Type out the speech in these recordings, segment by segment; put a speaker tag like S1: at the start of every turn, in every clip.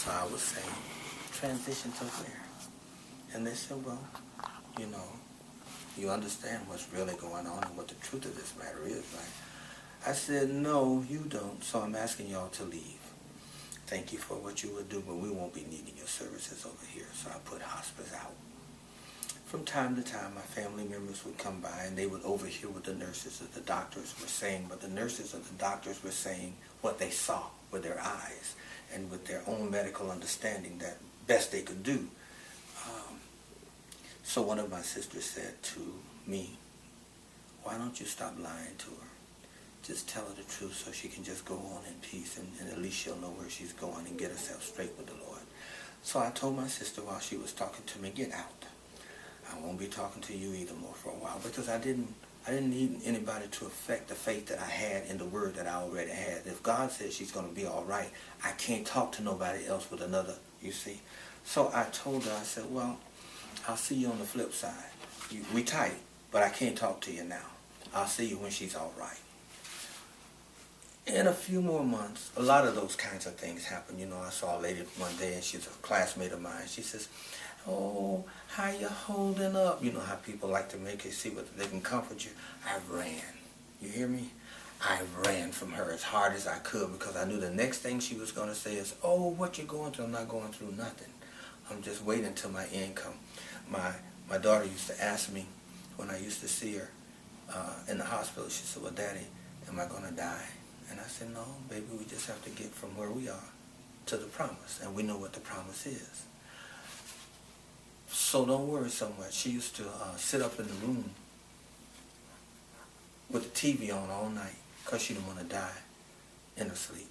S1: So I was saying, transition to where? And they said, well, you know, you understand what's really going on and what the truth of this matter is, right? I said, no, you don't, so I'm asking y'all to leave. Thank you for what you would do, but we won't be needing your services over here. So I put hospice out. From time to time, my family members would come by and they would overhear what the nurses or the doctors were saying, but the nurses or the doctors were saying what they saw with their eyes and with their own medical understanding that best they could do. So one of my sisters said to me, why don't you stop lying to her? Just tell her the truth so she can just go on in peace and at least she'll know where she's going and get herself straight with the Lord. So I told my sister while she was talking to me, get out. I won't be talking to you either more for a while, because I didn't need anybody to affect the faith that I had in the word that I already had. If God says she's going to be all right, I can't talk to nobody else with another, you see. So I told her, I said, well, I'll see you on the flip side. We tight, but I can't talk to you now. I'll see you when she's all right. In a few more months, a lot of those kinds of things happen. You know, I saw a lady one day, and she's a classmate of mine. She says, oh, how you holding up? You know how people like to make you see whether they can comfort you. I ran. You hear me? I ran from her as hard as I could, because I knew the next thing she was going to say is, oh, what you going through? I'm not going through nothing. I'm just waiting until my income. My daughter used to ask me when I used to see her in the hospital, she said, well, Daddy, am I going to die? And I said, no, baby, we just have to get from where we are to the promise, and we know what the promise is. So don't worry so much. She used to sit up in the room with the TV on all night because she didn't want to die in her sleep.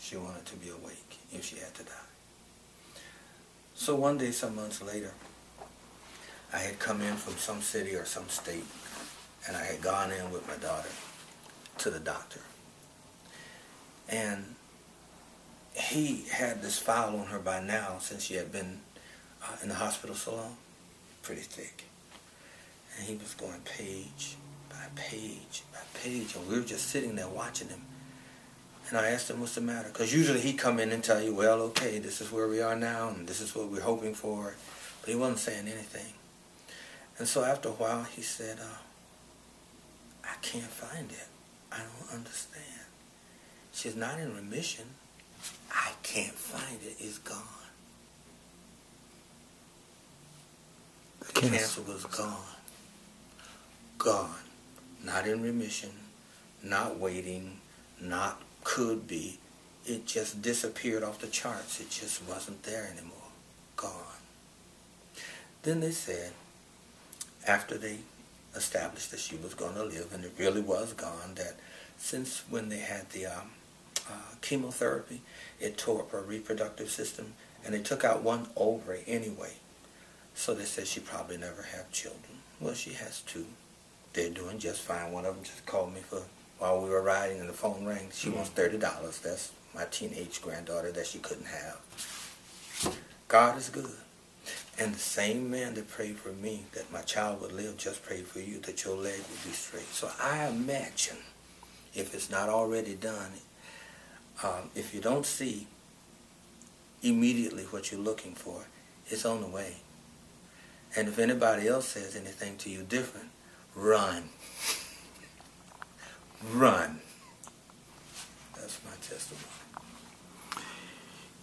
S1: She wanted to be awake if she had to die. So one day, some months later, I had come in from some city or some state, and I had gone in with my daughter to the doctor. And he had this file on her by now, since she had been in the hospital so long, pretty thick. And he was going page by page by page, and we were just sitting there watching him. And I asked him, what's the matter? Because usually he'd come in and tell you, well, okay, this is where we are now, and this is what we're hoping for. But he wasn't saying anything. And so after a while, he said, I can't find it. I don't understand. She's not in remission. I can't find it. It's gone. The cancer was gone. Gone. Not in remission, not waiting, not could be. It just disappeared off the charts. It just wasn't there anymore. Gone. Then they said, after they established that she was going to live, and it really was gone, that since when they had the chemotherapy, it tore up her reproductive system, and they took out one ovary anyway. So they said she probably never have children. Well, she has two. They're doing just fine. One of them just called me while we were riding, and the phone rang. She wants $30. That's my teenage granddaughter that she couldn't have. God is good. And the same man that prayed for me that my child would live just prayed for you that your leg would be straight. So I imagine, if it's not already done, if you don't see immediately what you're looking for, it's on the way. And if anybody else says anything to you different, run. Run. That's my testimony.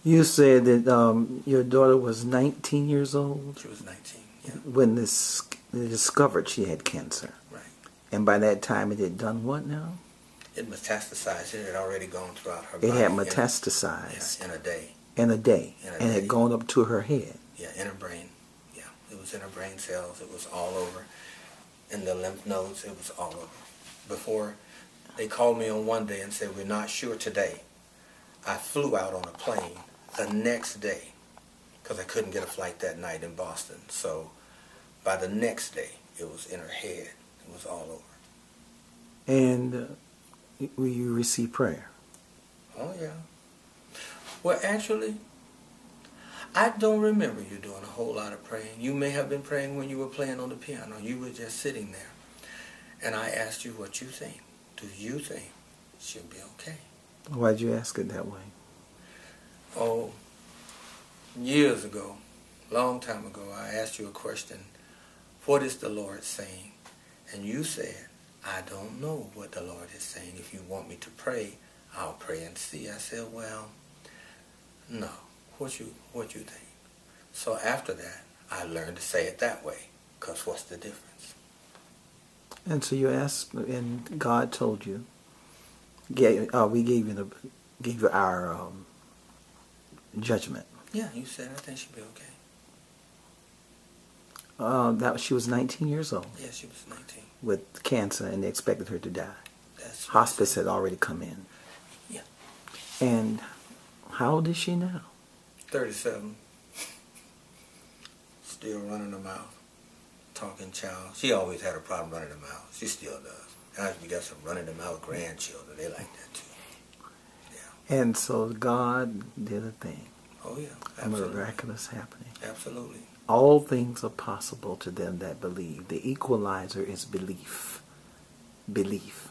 S2: You said that your daughter was 19 years old?
S1: She was 19, yeah.
S2: When they discovered she had cancer.
S1: Right.
S2: And by that time it had done what now?
S1: It metastasized. It had already gone throughout her body.
S2: It had metastasized.
S1: In a day.
S2: In a day.
S1: And
S2: had gone up to her head.
S1: Yeah, in her brain. Yeah, it was in her brain cells. It was all over. In the lymph nodes, it was all over. Before they called me on one day and said, we're not sure today. I flew out on a plane the next day because I couldn't get a flight that night in Boston. So by the next day, it was in her head. It was all over.
S2: And will you receive prayer?
S1: Oh, yeah. Well, actually, I don't remember you doing a whole lot of praying. You may have been praying when you were playing on the piano. You were just sitting there. And I asked you what you think. Do you think she'll be okay?
S2: Why'd you ask it that way?
S1: Oh, years ago, long time ago, I asked you a question. What is the Lord saying? And you said, I don't know what the Lord is saying. If you want me to pray, I'll pray and see. I said, well, no. What you think? So after that, I learned to say it that way. Because what's the difference?
S2: And so you asked, and God told you, we gave you our judgment.
S1: Yeah, you said I think she'll be okay.
S2: She was 19 years old.
S1: Yeah, she was 19.
S2: With cancer, and they expected her to die.
S1: That's
S2: Hospice had already come in.
S1: Yeah.
S2: And how old is she now?
S1: 37. Still running her mouth. Talking child. She always had a problem running her mouth. She still does. Now we got some running her mouth grandchildren. They like that too. Yeah.
S2: And so God did a thing.
S1: Oh yeah.
S2: A
S1: Absolutely.
S2: miraculous happening.
S1: Absolutely.
S2: All things are possible to them that believe. The equalizer is belief. Belief.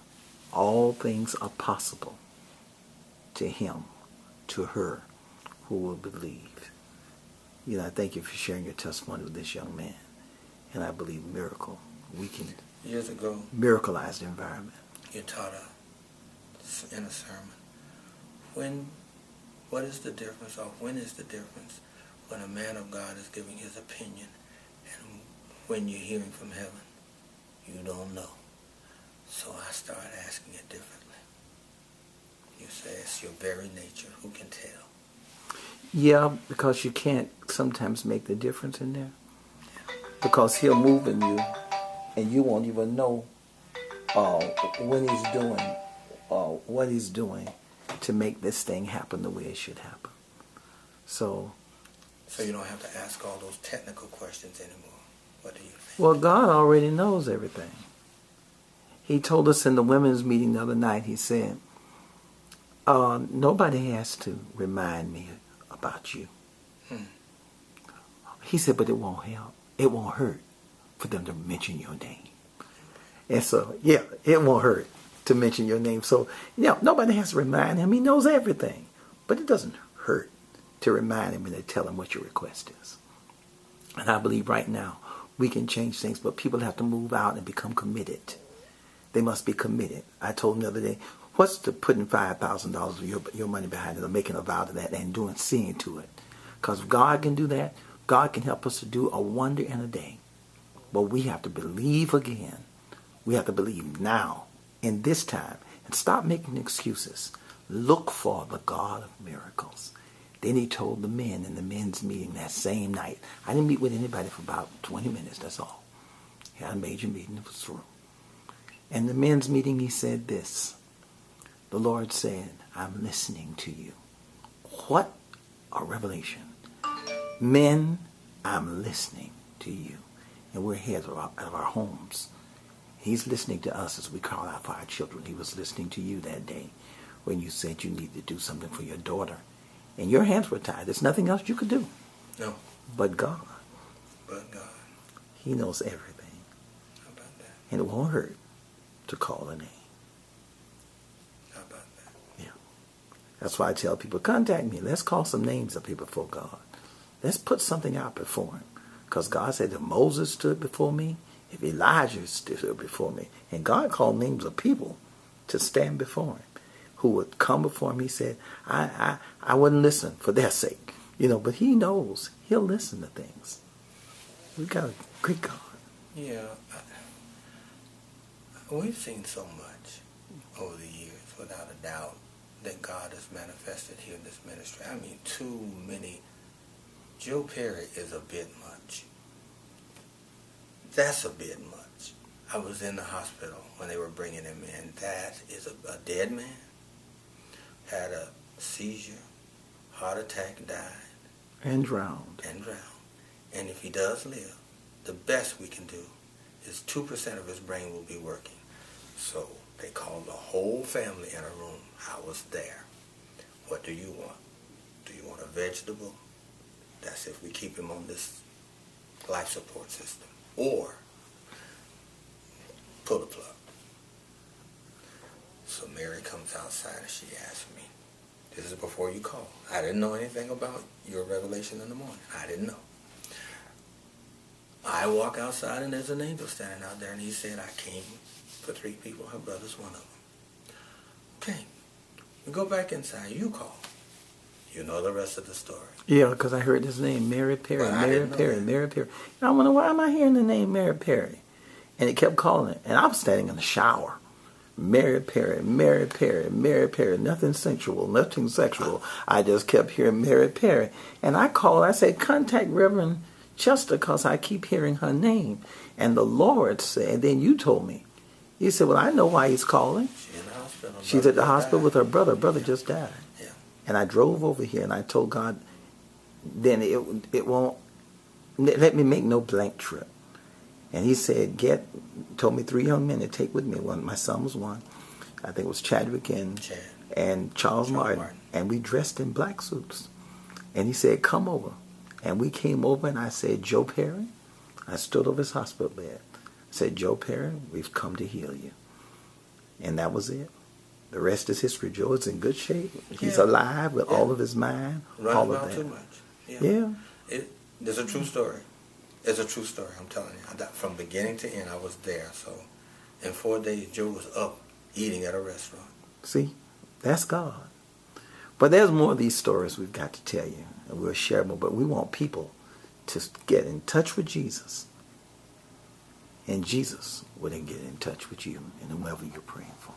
S2: All things are possible to him, to her, who will believe. You know, I thank you for sharing your testimony with this young man. And I believe miracle. We can
S1: Years ago,
S2: miracleize the environment.
S1: you taught in a sermon. What is the difference, or when is the difference when a man of God is giving his opinion and when you're hearing from heaven? You don't know. So I started asking it differently. You say it's your very nature. Who can tell?
S2: Yeah, because you can't sometimes make the difference in there. Because he'll move in you, and you won't even know when he's doing what he's doing to make this thing happen the way it should happen. So
S1: you don't have to ask all those technical questions anymore. What do you think?
S2: well, God already knows everything. He told us in the women's meeting the other night, he said, nobody has to remind me about you. He said, but it won't help. It won't hurt for them to mention your name. And so, yeah, it won't hurt to mention your name. So, yeah, nobody has to remind him. He knows everything. But it doesn't hurt to remind him and to tell him what your request is. And I believe right now we can change things, but people have to move out and become committed. They must be committed. I told him the other day, what's the putting $5,000 of your money behind it or making a vow to that and seeing to it? Because if God can do that, God can help us to do a wonder in a day. But we have to believe again. We have to believe now, in this time, and stop making excuses. Look for the God of miracles. Then he told the men in the men's meeting that same night. I didn't meet with anybody for about 20 minutes, that's all. He had a major meeting, it was through. And the men's meeting, he said this. The Lord said, I'm listening to you. What a revelation. Men, I'm listening to you. And we're heads of our homes. He's listening to us as we call out for our children. He was listening to you that day when you said you needed to do something for your daughter. And your hands were tied. There's nothing else you could do.
S1: No.
S2: But God.
S1: But God.
S2: He knows everything.
S1: How about that?
S2: And it won't hurt to call a name.
S1: How about that?
S2: Yeah. That's why I tell people, contact me. Let's call some names up here before God. Let's put something out before him. Because God said that Moses stood before me, if Elijah stood before me. And God called names of people to stand before him, who would come before him. He said, I wouldn't listen for their sake. But he knows. He'll listen to things. We've got a great God.
S1: Yeah. We've seen so much over the years, without a doubt, that God has manifested here in this ministry. I mean, too many. Joe Perry is a bit much. That's a bit much. I was in the hospital when they were bringing him in. That is a dead man. Had a seizure, heart attack, died.
S2: And drowned.
S1: And if he does live, the best we can do is 2% of his brain will be working. So they called the whole family in a room. I was there. What do you want? Do you want a vegetable? That's if we keep him on this life support system. Or pull the plug. So Mary comes outside and she asks me, This is before you called. I didn't know anything about your revelation in the morning. I didn't know. I walk outside and there's an angel standing out there, and he said, I came for 3 people. Her brother's one of them. Okay. You go back inside. You call. You know the rest of the story.
S2: Yeah, because I heard his name, Mary Perry,
S1: Well,
S2: Mary Perry, Mary Perry. And I wonder, why am I hearing the name Mary Perry? And it kept calling it. And I was standing in the shower. Mary Perry, Mary Perry, Mary Perry. Nothing sensual, nothing sexual. I just kept hearing Mary Perry. And I called, I said, contact Reverend Chester, because I keep hearing her name. And the Lord said, and then you told me. You said, well, I know why he's calling.
S1: She's in the hospital.
S2: She's at the hospital with her brother. Her brother just died.
S1: Yeah.
S2: And I drove over here and I told God, then it won't, let me make no blank trip. And he said, told me 3 young men to take with me. One, my son was one. I think it was Chadwick and Charles Martin. And we dressed in black suits. And he said, come over. And we came over and I said, Joe Perry. I stood over his hospital bed. I said, Joe Perry, we've come to heal you. And that was it. The rest is history. Joe is in good shape. He's alive with all of his mind. All of that.
S1: Too much.
S2: Yeah.
S1: It's a true story. It's a true story, I'm telling you. From beginning to end, I was there. So in 4 days, Joe was up eating at a restaurant.
S2: See, that's God. But there's more of these stories we've got to tell you, and we'll share more. But we want people to get in touch with Jesus, and Jesus will then get in touch with you and whoever you're praying for.